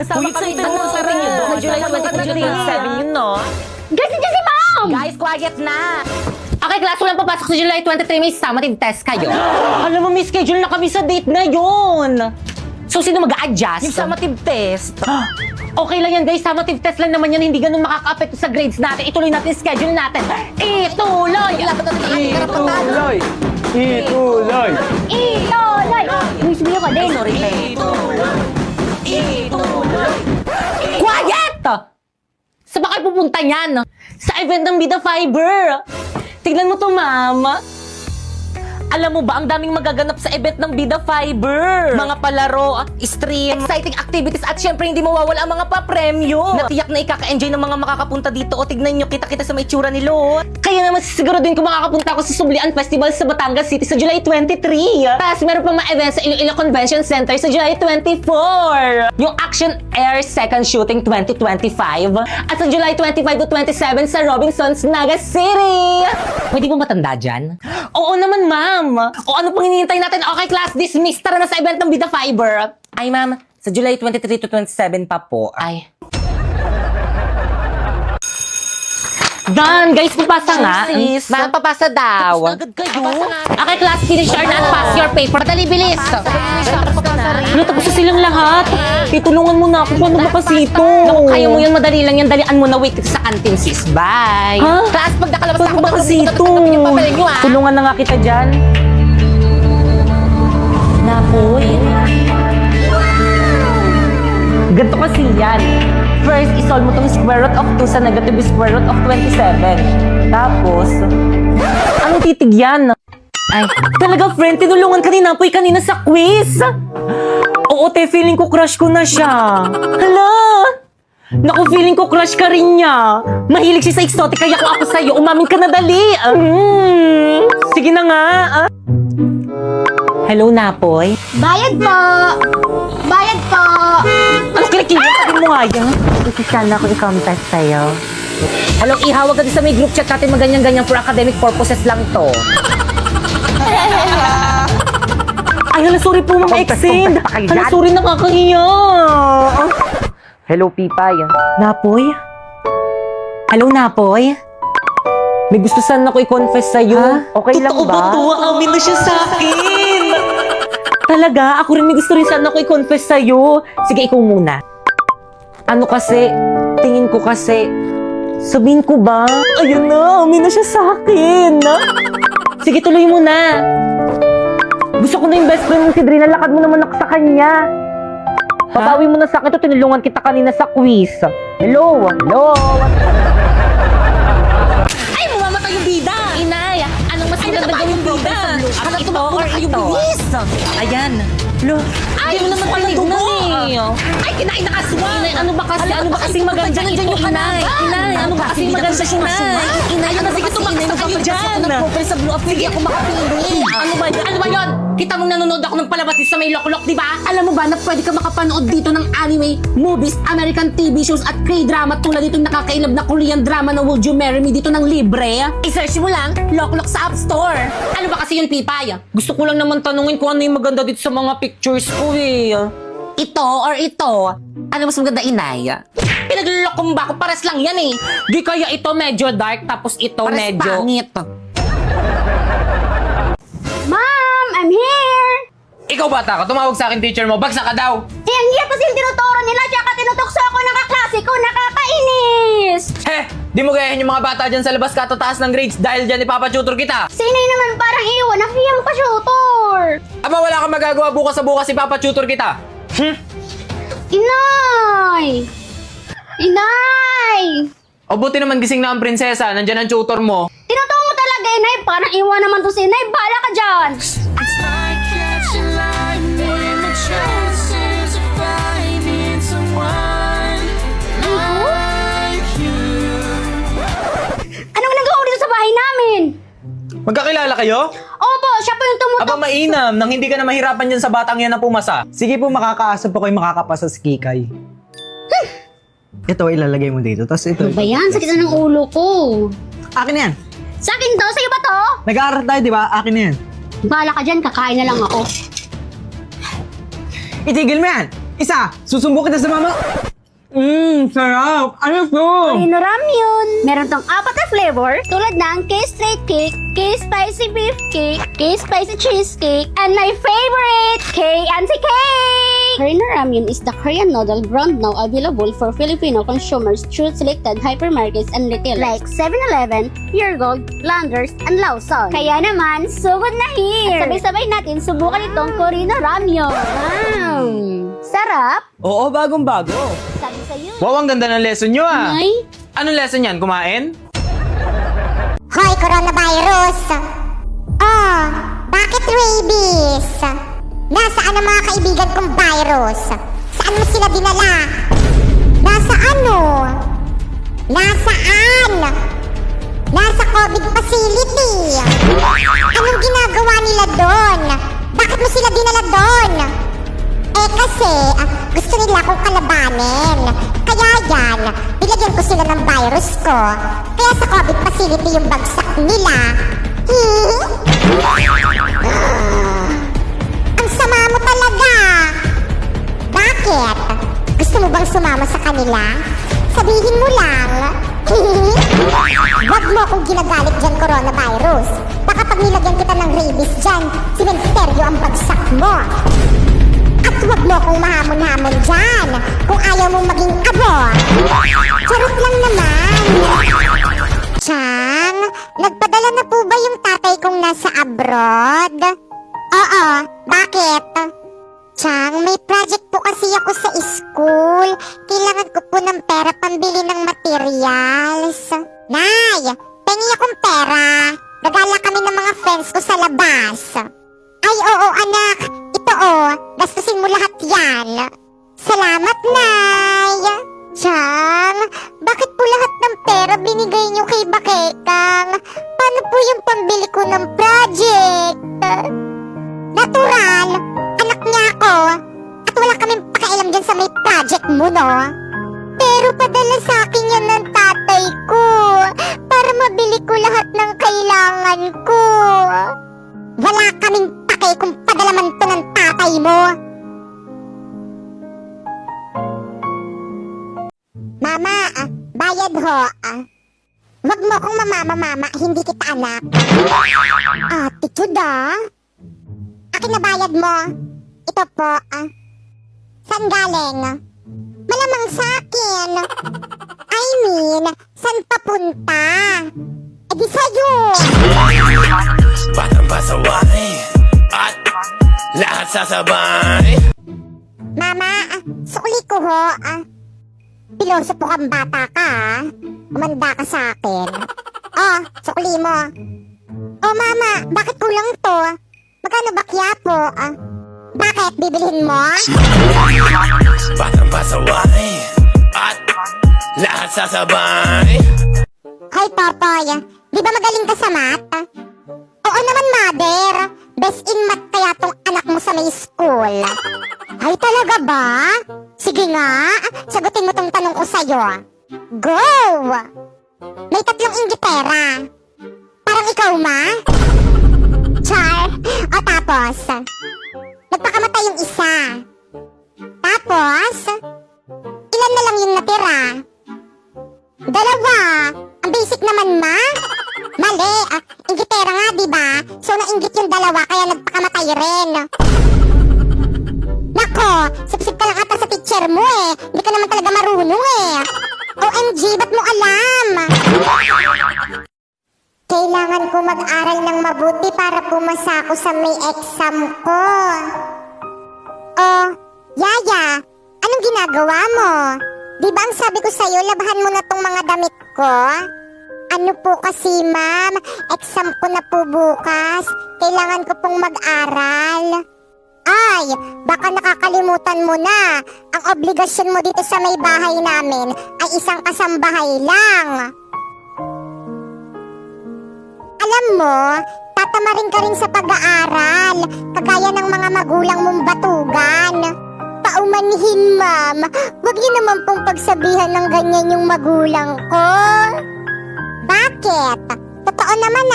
Kasama kami doon sa rin yun. Sa July 23, 27 yun, no? Guys, nandiyan si Mom! Guys, quiet na! Okay, class, walang papasok sa July 23. May summative test kayo. Alam mo, may schedule na kami sa date na yun! So, sino mag-a-adjust? Yung summative test. Okay lang yan, guys. Summative test lang naman yan. Hindi ganun makaka-apekto sa grades natin. Ituloy natin yung schedule natin. Ituloy! Ituloy! Ituloy! Ituloy! Uy, sumiyo ka din. Sorry, te. Quiet! Saan ba kayo pupunta niyan? Sa event ng Bida Fiber. Tignan mo to, mama. Alam mo ba, ang daming magaganap sa event ng Bida Fiber. Mga palaro, stream, exciting activities, at syempre hindi mawawala ang mga pa-premyo. Natiyak na ikaka-enjoy ng mga makakapunta dito. O tignan nyo, kita-kita sa may tsura ni Lot. Kaya naman siguro din kung makakapunta ako sa Sublian Festival sa Batangas City sa July 23. Tapos meron pa mga events sa Iloilo Convention Center sa July 24. Yung Action Air Second Shooting 2025. At sa July 25 to 27 sa Robinsons, Naga City. Pwede mo matanda dyan? Oo naman, ma'am. O ano pang hinihintay natin? Okay, class, dismiss. Tara na sa event ng Bida Fiber. Ay, ma'am, sa July 23 to 27 pa po. Ay. Dan, guys, papasa nga. Sis. Ma'am, papasa daw. Tapos na agad kayo. Okay, class, finish your and pass your paper. Dali, bilis. Ano, tapos na silang lahat. Itulungan mo na ako. Paano ba kasi ito? Naku, kaya mo yan, madali lang yan. Dalian mo na, wait sa canteen, sis. Bye. Ha? Class, pag nakalabas na Paano ako, ba kasi ito? tatanggapin yung papel nyo, ah. Tulungan na nga kita dyan. Napoy. Ganito kasi yan. First, isolve mo tong square root of 2 sa negative square root of 27. Tapos, anong titig yan? Ay, talaga friend, tinulungan ka ni Napoy kanina sa quiz. Oo, te, feeling ko crush ko na siya. Hala! Naku, feeling ko crush ka rin niya. Mahilig siya sa exotic, kaya kung ako sa'yo, umamin ka na dali. Sige na nga. Hello, Napoy. Bayad po. Bayad po. Ano kilikili? Sabi mo nga yan. Kasi sana ako i-contest sa'yo. Hello, ihawag ka din sa may group chat natin maganyan-ganyan for academic purposes lang to. Ay, hala, sorry po, mga extend. Hala, sorry, nakakahiya. Hello, Pipay. Napoy? Hello, Napoy? May gusto sana ako i-confess sa'yo. Okay lang ba? Totoo ba? Amin na siya sa akin. Talaga? Ako rin may gusto rin sana ako i-confess sa'yo. Sige, ikaw muna. Ano kasi, tingin ko kasi, sabihin ko ba? Ayun na, amin na siya sa akin. Sige, tuloy mo na. Gusto ko na yung best friend mong si Drina, lakad mo naman ako sa kanya. Pabawi mo na sa akin to, tinulungan kita kanina sa quiz. Hello? Hello? Ay, mamamatay yung bida! Inay, anong mas maganda gawin bida? Ano ito or ito? Ayan. Lo, Ay, hindi mo naman pala paliguan Ay, kinain na kaswang! Inay, ano ba kasi? Ano ba kasing maganda Nandiyan ito, yung Inay? halaman. Inay, ano ba kasing maganda siya, Inay? Inay, ano Sige, ba kasi tumakbo inay, kayo magpapalit dyan. ako ng profile sa Blue Up, hindi ako makapili. Ano ba yan? Ano ba yun? Kita mong nanonood ako ng palabas sa may loklok, di ba? Alam mo ba na pwede ka makapanood dito ng anime, movies, American TV shows at K-drama tulad dito yung nakakailab na Korean drama na Would You Marry Me dito ng libre? I-search mo lang, Loklok sa App Store. Ano ba kasi yun, Pipay? Gusto ko lang naman tanungin kung ano yung maganda dito sa mga pictures ko eh. Ito or ito? Ano mas maganda, Inay? Pinagluloko mo ba ako? Pares lang yan eh. Di kaya ito medyo dark tapos ito Pares medyo... pangit. Ma'am, I'm here! Ikaw bata ka, tumawag sa akin teacher mo, bagsak ka daw! Eh, ang hirap kasi yung tinuturo nila, tsaka tinutokso ako ng kaklase ko, nakakainis! Heh! Di mo gayahin yung mga bata dyan sa labas katataas ng grades dahil dyan ipapatutor kita! Sinay naman parang iwan, nakiya mo pa shooter! Aba wala kang magagawa bukas sa bukas ipapatutor kita! Inay! Inay! O buti naman gising na ang prinsesa, nandyan ang tutor mo. Tinuturo mo talaga, Inay, parang iwan naman to si Inay, bala ka dyan! Anong nagawa mo dito sa bahay namin? Magkakilala kayo? Opo, siya po yung tumutok. Aba mainam, nang hindi ka na mahirapan dyan sa batang yan na pumasa. Sige po, makakaasa po kayo makakapasa sa Kikay. Ito, ilalagay mo dito. Tapos ito. Ano ba yan? Sakit na ng ulo ko. Akin na yan. Sa akin to? Sa'yo ba to? Nag-aaral tayo, di ba? Akin na yan. Bala ka dyan, kakain na lang ako. Itigil mo yan. Isa, susumbo kita sa mama. Sarap. Ano to? Corino Ramyun. Meron tong 4 na flavor tulad ng K-Straight Cake, K-Spicy Beef Cake, K-Spicy Cheesecake, and my favorite, K-Anti-Cake! Corino Ramyun is the Korean noodle brand now available for Filipino consumers through selected hypermarkets and retailers like 7-Eleven, Pure Gold, Landers, and Lawson. Kaya naman, sugod na here! At sabay-sabay natin subukan itong Corino Ramyun. Wow! Sarap! Oo, bagong-bago. Sabi sa'yo. Wow, ang ganda ng lesson nyo ah. Ay, Anong lesson yan? Kumain? Hoy, coronavirus! Oh, bakit rabies? Nasaan ang mga kaibigan kong virus? Saan mo sila dinala? Nasa ano? Nasaan? Nasa COVID facility. Anong ginagawa nila doon? Bakit mo sila dinala doon? Kasi gusto nila akong kalabanin. Kaya yan, nilagyan ko sila ng virus ko. Kaya sa COVID facility yung bagsak nila. Ang sama mo talaga. Bakit? Gusto mo bang sumama sa kanila? Sabihin mo lang. Huwag mo akong ginagalit dyan, coronavirus. Baka pag nilagyan kita ng rabies dyan, simenteryo ang bagsak mo. At huwag mo akong mahamon-hamon dyan kung ayaw mong maging abo. Charot lang naman. Chang, nagpadala na po ba yung tatay kong nasa abroad? Oo, bakit? Chang, may project po kasi ako sa school. Kailangan ko po ng pera pambili ng materials. Nay, pengi akong pera. Gagala kami ng mga friends ko sa labas. Ay, oo anak. Ito gastusin mo lahat yan. Salamat, Nay. Chang, bakit po lahat ng pera binigay niyo kay Bakekang? Paano po yung pambili ko ng project? Natural, anak niya ako. At wala kaming pakialam dyan sa may project mo, no? Pero padala sa akin yan ng tatay ko para mabili ko lahat ng kailangan ko. Wala kaming pake kung padala man to ng tatay mo. Mama, bayad ho. Wag mo akong mama, hindi kita anak. Attitude Akin na bayad mo. Ito po. Saan galing? Malamang sa akin. I mean, saan papunta? E di sa'yo. Batang pasaway at lahat sasabay. Mama, sukli ko ho. Piloso po kang bata ka, Umanda ka sa akin. Sukli mo. Mama, bakit kulang to? Magkano ba kya po? Bakit? Bibilhin mo? Batang pasaway at lahat sasabay. Hoy, Popoy, di ba magaling ka sa math? Oo naman, Mother. Best in math kaya tong anak mo sa may school. Ay, talaga ba? Sige nga, sagutin mo tong tanong ko sa'yo. Go! May 3 inggitera. Parang ikaw, ma? Char. Tapos, nagpakamatay yung isa. Tapos, ilan na lang yung natira? 2. Ang basic naman, ma? Mali. Inggitera nga, diba? So, nainggit yung 2, kaya nagpakamatay rin. Nako, sip-sip ka lang ata sa teacher mo Hindi ka naman talaga marunong OMG, ba't mo alam? Kailangan ko mag-aral ng mabuti para pumasa ako sa may exam ko. Yaya, anong ginagawa mo? Di ba ang sabi ko sa'yo, labahan mo na tong mga damit ko? Ano po kasi, ma'am? Exam ko na po bukas. Kailangan ko pong mag-aral. Ay, baka nakakalimutan mo na. Ang obligasyon mo dito sa may bahay namin ay isang kasambahay lang. Alam mo, tatamarin ka rin sa pag-aaral, kagaya ng mga magulang mong batugan. Paumanhin, ma'am. Huwag niyo naman pong pagsabihan ng ganyan yung magulang ko. Bakit? Totoo naman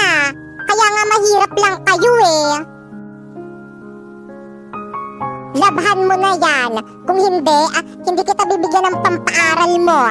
kaya nga mahirap lang kayo Labhan mo na yan. Kung hindi, hindi kita bibigyan ng pampaaral mo.